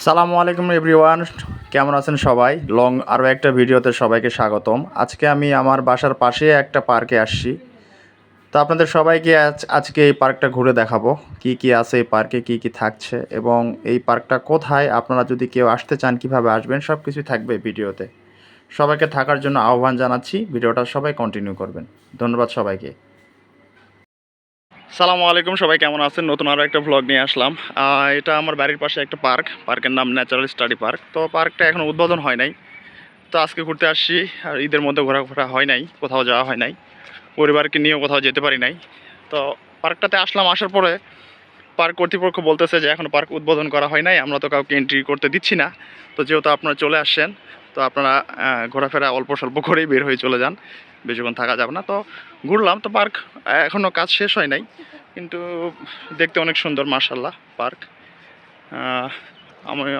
সালামু আলাইকুম এভরিওয়ান, কেমন আছেন সবাই? লং আরও একটা ভিডিওতে সবাইকে স্বাগতম। আজকে আমি আমার বাসার পাশে একটা পার্কে আসছি। তো আপনাদের সবাইকে আজকে এই পার্কটা ঘুরে দেখাবো, কি কি আছে এই পার্কে, কি কি থাকছে এবং এই পার্কটা কোথায়। আপনারা যদি কেউ আসতে চান কিভাবে আসবেন সব কিছুই থাকবে ভিডিওতে। সবাইকে থাকার জন্য আহ্বান জানাচ্ছি। ভিডিওটা সবাই কন্টিনিউ করবেন। ধন্যবাদ সবাইকে। সালামু আলাইকুম, সবাই কেমন আছেন? নতুন আরও একটা ভ্লগ নিয়ে আসলাম। এটা আমার বাড়ির পাশে একটা পার্ক, পার্কের নাম ন্যাচারাল স্টাডি পার্ক। তো পার্কটা এখনও উদ্বোধন হয় নাই, তো আজকে ঘুরতে আসছি। আর ঈদের মধ্যে ঘোরাফেরা হয় নাই, কোথাও যাওয়া হয় নাই, পরিবারকে নিয়েও কোথাও যেতে পারি নাই। তো পার্কটাতে আসলাম, আসার পরে পার্ক কর্তৃপক্ষ বলতেছে যে এখনও পার্ক উদ্বোধন করা হয় নাই, আমরা তো কাউকে এন্ট্রি করতে দিচ্ছি না। তো যেহেতু আপনারা চলে আসছেন, তো আপনারা ঘোরাফেরা অল্প স্বল্প করেই বের হয়ে চলে যান, বেশিক্ষণ থাকা যাবে না। তো ঘুরলাম, তো পার্ক এখনও কাজ শেষ হয় নাই, কিন্তু দেখতে অনেক সুন্দর মাশাআল্লাহ পার্ক।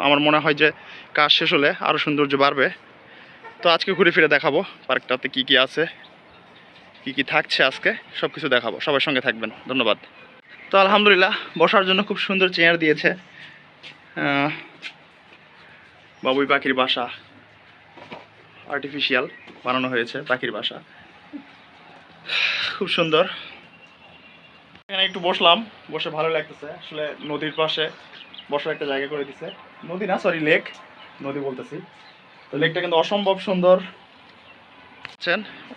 আমার মনে হয় যে কাজ শেষ হলে আরও সৌন্দর্য বাড়বে। তো আজকে ঘুরে ফিরে দেখাবো পার্কটাতে কি কি আছে, কি কি থাকছে, আজকে সব কিছু দেখাবো। সবার সঙ্গে থাকবেন, ধন্যবাদ। তো আলহামদুলিল্লাহ, বসার জন্য খুব সুন্দর চেয়ার দিয়েছে। বাবুই পাখির বাসা, আর্টিফিশিয়াল বানানো হয়েছে পাখির বাসা, খুব সুন্দর। এখানে একটু বসলাম, বসে ভালো লাগতেছে। আসলে নদীর পাশে বসার একটা জায়গা করে দিছে। নদী না, সরি লেক, নদী বলতেছি। তো লেকটা কিন্তু অসম্ভব সুন্দর,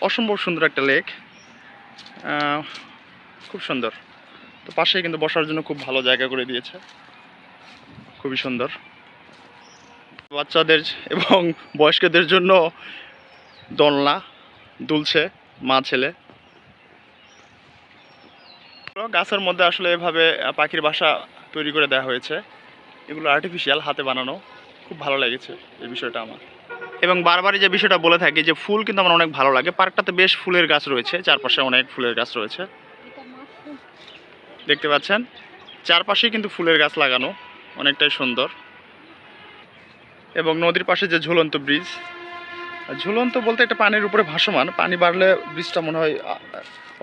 অসম্ভব সুন্দর একটা লেক, খুব সুন্দর। তো পাশে কিন্তু বসার জন্য খুব ভালো জায়গা করে দিয়েছে, খুবই সুন্দর। বাচ্চাদের এবং বয়স্কদের জন্য দোলনা দুলছে মা ছেলে। গাছের মধ্যে আসলে এভাবে পাখির বাসা তৈরি করে দেওয়া হয়েছে। এগুলো আর্টিফিশিয়াল, হাতে বানানো। খুব ভালো লেগেছে এই বিষয়টা আমার। এবং বারবারই যে বিষয়টা বলে থাকি যে ফুল কিন্তু আমার অনেক ভালো লাগে। পার্কটাতে বেশ ফুলের গাছ রয়েছে, চারপাশে অনেক ফুলের গাছ রয়েছে, দেখতে পাচ্ছেন। চারপাশে কিন্তু ফুলের গাছ লাগানো, অনেকটাই সুন্দর। এবং নদীর পাশে যে ঝুলন্ত ব্রিজ, ঝুলন্ত বলতে একটা পানির উপরে ভাসমান, পানি বাড়লে ব্রিজটা মনে হয়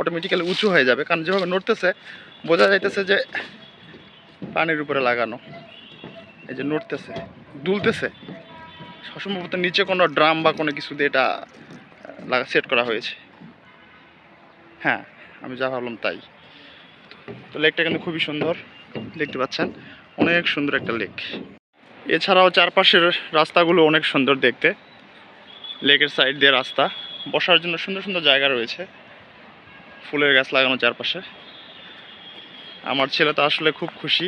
অটোমেটিক্যালি উঁচু হয়ে যাবে, কারণ যেভাবে নড়তেছে বোঝা যাইতেছে যে পানির উপরে লাগানো। এই যে নড়তেছে, দুলতেছে, সম্ভবত নিচে কোনো ড্রাম বা কোনো কিছু দিয়ে এটা সেট করা হয়েছে। হ্যাঁ, আমি যা ভাবলাম তাই। তো লেকটা কিন্তু খুবই সুন্দর, দেখতে পাচ্ছেন, অনেক সুন্দর একটা লেক। এছাড়াও চারপাশের রাস্তাগুলো অনেক সুন্দর দেখতে, লেকের সাইড দিয়ে রাস্তা, বসার জন্য সুন্দর সুন্দর জায়গা রয়েছে, ফুলের গাছ লাগানো চারপাশে। আমার ছেলে তো আসলে খুব খুশি,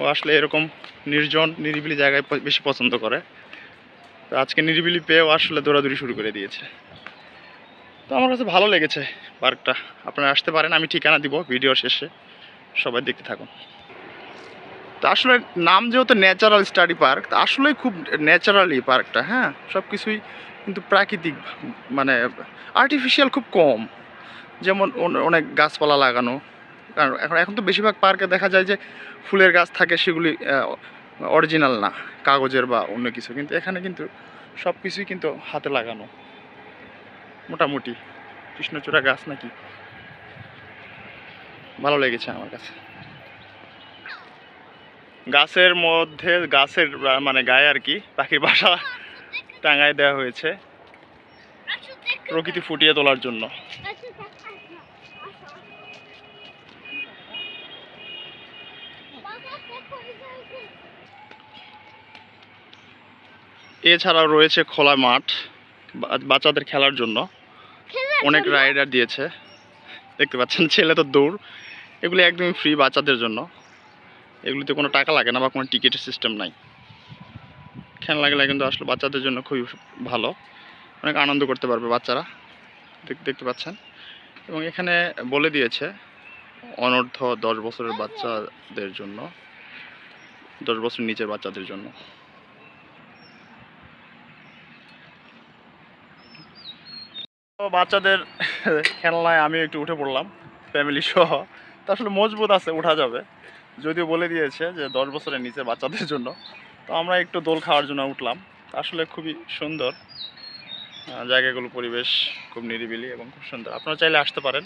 ও আসলে এরকম নির্জন নিরিবিলি জায়গায় বেশি পছন্দ করে। তো আজকে নিরিবিলি পেয়েও আসলে দৌড়াদৌড়ি শুরু করে দিয়েছে। তো আমার কাছে ভালো লেগেছে পার্কটা। আপনারা আসতে পারেন, আমি ঠিকানা দিব ভিডিও শেষে, সবাই দেখতে থাকুন। তো আসলে নাম যেহেতু ন্যাচারাল স্টাডি পার্ক, তা আসলে খুব ন্যাচারালি পার্কটা। হ্যাঁ, সব কিছুই কিন্তু প্রাকৃতিক, মানে আর্টিফিশিয়াল খুব কম। যেমন অনেক গাছপালা লাগানো, কারণ এখন এখন তো বেশিরভাগ পার্কে দেখা যায় যে ফুলের গাছ থাকে, সেগুলি অরিজিনাল না, কাগজের বা অন্য কিছু। কিন্তু এখানে কিন্তু সব কিছুই কিন্তু হাতে লাগানো, মোটামুটি কৃষ্ণচূড়া গাছ নাকি, ভালো লেগেছে আমার কাছে। গাছের মধ্যে, গাছের মানে গায়ে আর কি পাখির বাসা টাঙায় দেওয়া হয়েছে প্রকৃতি ফুটিয়ে তোলার জন্য। এছাড়াও রয়েছে খোলা মাঠ বাচ্চাদের খেলার জন্য, অনেক রাইডার দিয়েছে, দেখতে পাচ্ছেন। ছেলে তো দৌড়, এগুলি একদমই ফ্রি বাচ্চাদের জন্য, এগুলিতে কোনো টাকা লাগে না বা কোনো টিকিটের সিস্টেম নাই। খেলনাগুলো কিন্তু আসলে বাচ্চাদের জন্য খুবই ভালো, অনেক আনন্দ করতে পারবে বাচ্চারা, দেখতে পাচ্ছেন। এবং এখানে বলে দিয়েছে অনূর্ধ্ব 10 বছরের বাচ্চাদের জন্য, 10 বছর নিচের বাচ্চাদের জন্য। তো বাচ্চাদের খেলনায় আমি একটু উঠে পড়লাম ফ্যামিলি সহ। তো আসলে মজবুত আছে, উঠা যাবে, যদিও বলে দিয়েছে যে 10 বছরের নিচে বাচ্চাদের জন্য। তো আমরা একটু দোল খাওয়ার জন্য উঠলাম। আসলে খুবই সুন্দর জায়গাগুলো, পরিবেশ খুব নিরিবিলি এবং খুব সুন্দর। আপনারা চাইলে আসতে পারেন,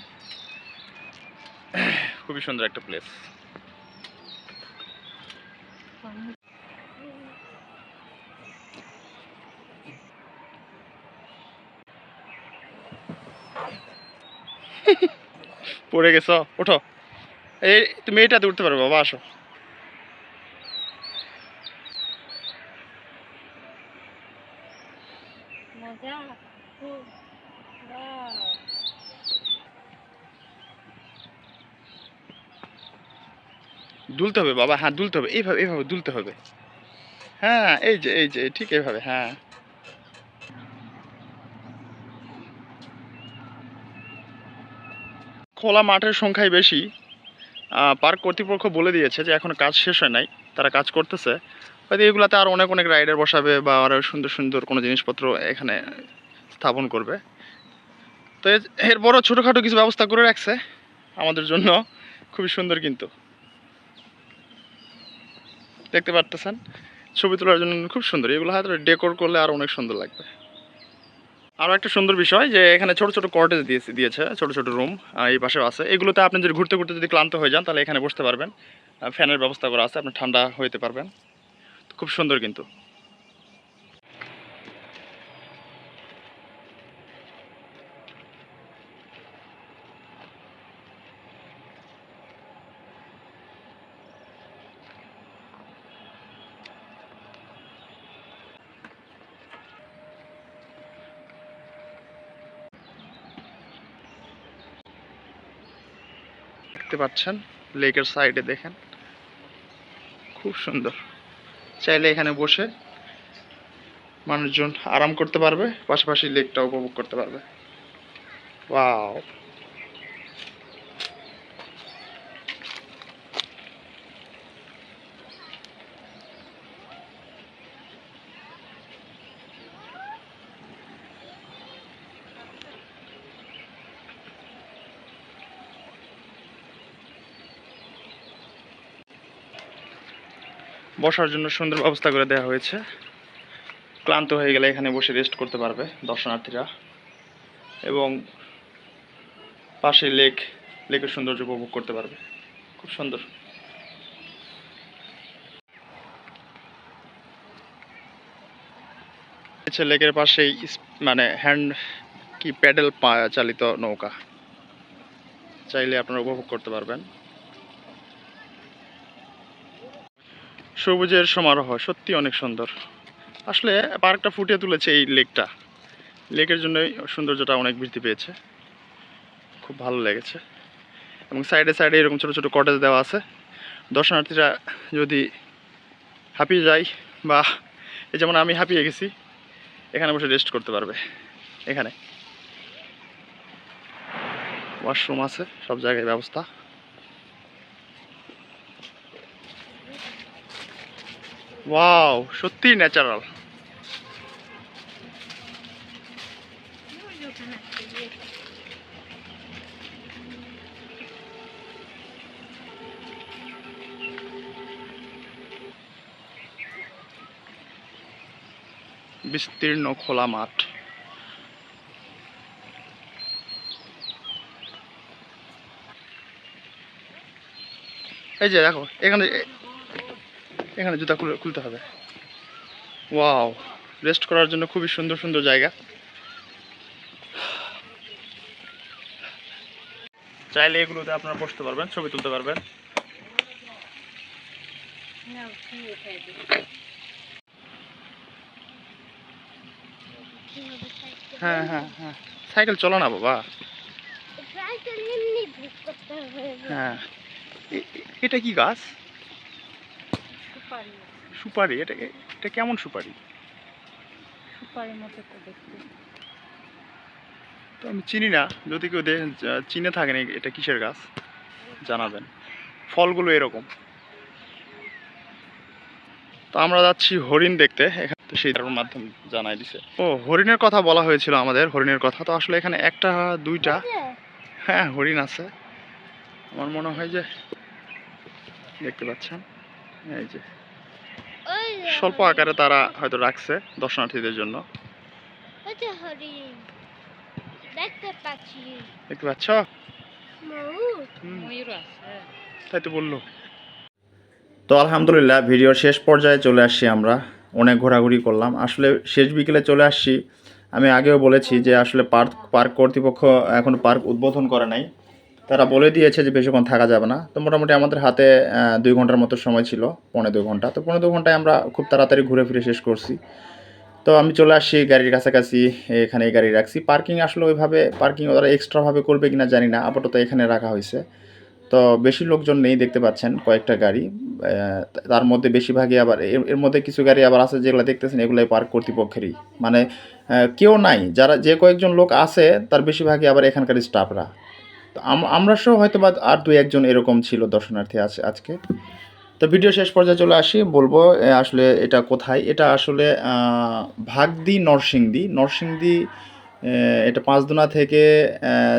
খুবই সুন্দর একটা প্লেস। পড়ে গেছো, ওঠো। এই তুমি এইটাতে উঠতে পারো বাবা, আসো। মজা খুব। বাহ। দুলতে হবে বাবা, হ্যাঁ দুলতে হবে, এইভাবে এইভাবে দুলতে হবে। হ্যাঁ এই যে ঠিক এইভাবে, হ্যাঁ। খোলা মাঠের সংখ্যাই বেশি। পার্ক কর্তৃপক্ষ বলে দিয়েছে যে এখনো কাজ শেষ হয় নাই, তারা কাজ করতেছে। হয়তো এগুলাতে আর অনেক অনেক রাইডার বসাবে বা আরও সুন্দর সুন্দর কোনো জিনিসপত্র এখানে স্থাপন করবে। তো এরপরও ছোটোখাটো কিছু ব্যবস্থা করে রাখছে আমাদের জন্য, খুবই সুন্দর কিন্তু দেখতে পারতেছেন। ছবি তোলার জন্য খুব সুন্দর, এগুলো হয়তো ডেকোর করলে আরও অনেক সুন্দর লাগবে। আরও একটা সুন্দর বিষয় যে এখানে ছোট ছোট কটেজ দিয়েছে, ছোট ছোট রুম এই পাশেও আছে। এগুলোতে আপনি যদি ঘুরতে ঘুরতে যদি ক্লান্ত হয়ে যান তাহলে এখানে বসতে পারবেন। ফ্যানের ব্যবস্থা করা আছে, আপনি ঠান্ডা হইতে পারবেন। খুব সুন্দর কিন্তু। দেখতে পাচ্ছেন লেকের সাইডে দেখেন, খুব সুন্দর। চাইলে এখানে বসে মানুষজন আরাম করতে পারবে, পাশাপাশি লেকটা উপভোগ করতে পারবে। ওয়াও। বসার জন্য সুন্দর ব্যবস্থা করে দেওয়া হয়েছে। ক্লান্ত হয়ে গেলে এখানে বসে রেস্ট করতে পারবে দর্শনার্থীরা, এবং পাশে লেকের সৌন্দর্য উপভোগ করতে পারবে। খুব সুন্দর। লেকের পাশেই মানে হ্যান্ড কি প্যাডেল চালিত নৌকা, চাইলে আপনারা উপভোগ করতে পারবেন। সবুজের সমারোহ সত্যি অনেক সুন্দর। আসলে পার্কটা ফুটিয়ে তুলেছে এই লেকের জন্যই সৌন্দর্যটা অনেক বৃদ্ধি পেয়েছে। খুব ভালো লেগেছে। এবং সাইডে সাইডে এরকম ছোটো ছোটো কটেজ দেওয়া আছে। দর্শনার্থীরা যদি হাঁপিয়ে যায় বা এই যেমন আমি হাঁপিয়ে গেছি, এখানে বসে রেস্ট করতে পারবে। এখানে ওয়াশরুম আছে, সব জায়গায় ব্যবস্থা। ওয়াও, সত্যি ন্যাচারাল। বিস্তীর্ণ খোলা মাঠ। এই যে দেখো, এখানে এখানে জুতা খুলতে হবে। ওয়াও, রেস্ট করার জন্য খুবই সুন্দর সুন্দর জায়গা। চাইলে এগুলোতে আপনারা বসতে পারবেন, ছবি তুলতে পারবেন। হ্যাঁ হ্যাঁ হ্যাঁ, সাইকেল চলো না বাবা। হ্যাঁ, এটা কি গাছ? সুপারি। সুপারি? এটা এটা কেমন সুপারি? সুপারির মতো তো দেখতে। তো আমি চিনি না, যদি কেউ চিনে থাকেন এটা কিসের গাছ জানাবেন। ফলগুলো এরকম। তো আমরা যাচ্ছি হরিণ দেখতে, এখানে তো সেই মাধ্যমে জানাই দিছে। ও, হরিণের কথা বলা হয়েছিল আমাদের, হরিণের কথা তো আসলে এখানে একটা দুইটা, হ্যাঁ হরিণ আছে। আমার মনে হয় যে দেখতে পাচ্ছেন, এই যে স্বল্প আকারে তারা হয়তো রাখছে দর্শনার্থীদের জন্য। দেখতে পাচ্ছি। দেখতে পাচ্ছ? ময়ূর আছে। তাই তো বললো। তো আলহামদুলিল্লাহ ভিডিওর শেষ পর্যায়ে চলে আসছি আমরা। অনেক ঘোরাঘুরি করলাম, আসলে শেষ বিকেলে চলে আসছি। আমি আগেও বলেছি যে আসলে পার্ক কর্তৃপক্ষ এখনও পার্ক উদ্বোধন করে নাই। তারা বলে দিয়েছে যে বেশিক্ষণ থাকা যাবে না। তো মোটামুটি আমাদের হাতে 2 ঘন্টার মতো সময় ছিল, 1.5 ঘন্টা। তো 1.5 ঘন্টায় আমরা খুব তাড়াতাড়ি ঘুরে ফিরে শেষ করছি। তো আমি চলে আসছি গাড়ির কাছাকাছি, এখানে গাড়ি রাখছি। পার্কিং আসলে ওইভাবে পার্কিং ওরা এক্সট্রাভাবে করবে কিনা জানি না, আপাতত এখানে রাখা হয়েছে। তো বেশি লোকজন নেই, দেখতে পাচ্ছেন কয়েকটা গাড়ি। তার মধ্যে বেশিরভাগই আবার এর মধ্যে কিছু গাড়ি আবার আছে যেগুলো দেখতেছেন এগুলাই পার্ক কর্তৃপক্ষেরই, মানে কেউ নাই। যারা যে কয়েকজন লোক আছে তার বেশিরভাগই আবার এখানকার স্টাফরা। তো আমরা সহ হয়তো বা আর 2-1 জন এরকম ছিল দর্শনার্থী আছে আজকে। তো ভিডিও শেষ পর্যায়ে চলে আসি, বলবো আসলে এটা কোথায়। এটা আসলে ভাগদি নরসিংদী। এটা পাঁচদোনা থেকে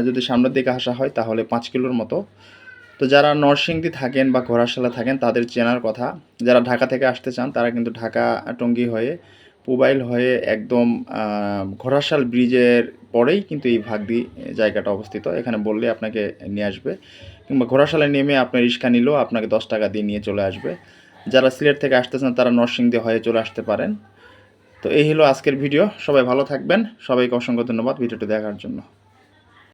যদি সামনের দিকে আসা হয় তাহলে 5 কিলোর মতো। তো যারা নরসিংদী থাকেন বা ঘোড়াশালা থাকেন তাদের চেনার কথা। যারা ঢাকা থেকে আসতে চান তারা কিন্তু ঢাকা টঙ্গী হয়ে পুবাইল হয়ে একদম ঘোড়াশাল ব্রিজের পরেই কিন্তু এই ভাগদি জায়গাটা অবস্থিত। এখানে বললে আপনাকে নিয়ে আসবে, কিংবা ঘোড়াশালায় নেমে আপনার রিক্সা নিলেও আপনাকে 10 টাকা দিয়ে নিয়ে চলে আসবে। যারা সিলেট থেকে আসতে চান তারা নরসিংদী হয়ে চলে আসতে পারেন। তো এই হলো আজকের ভিডিও। সবাই ভালো থাকবেন, সবাইকে অসংখ্য ধন্যবাদ ভিডিওটি দেখার জন্য।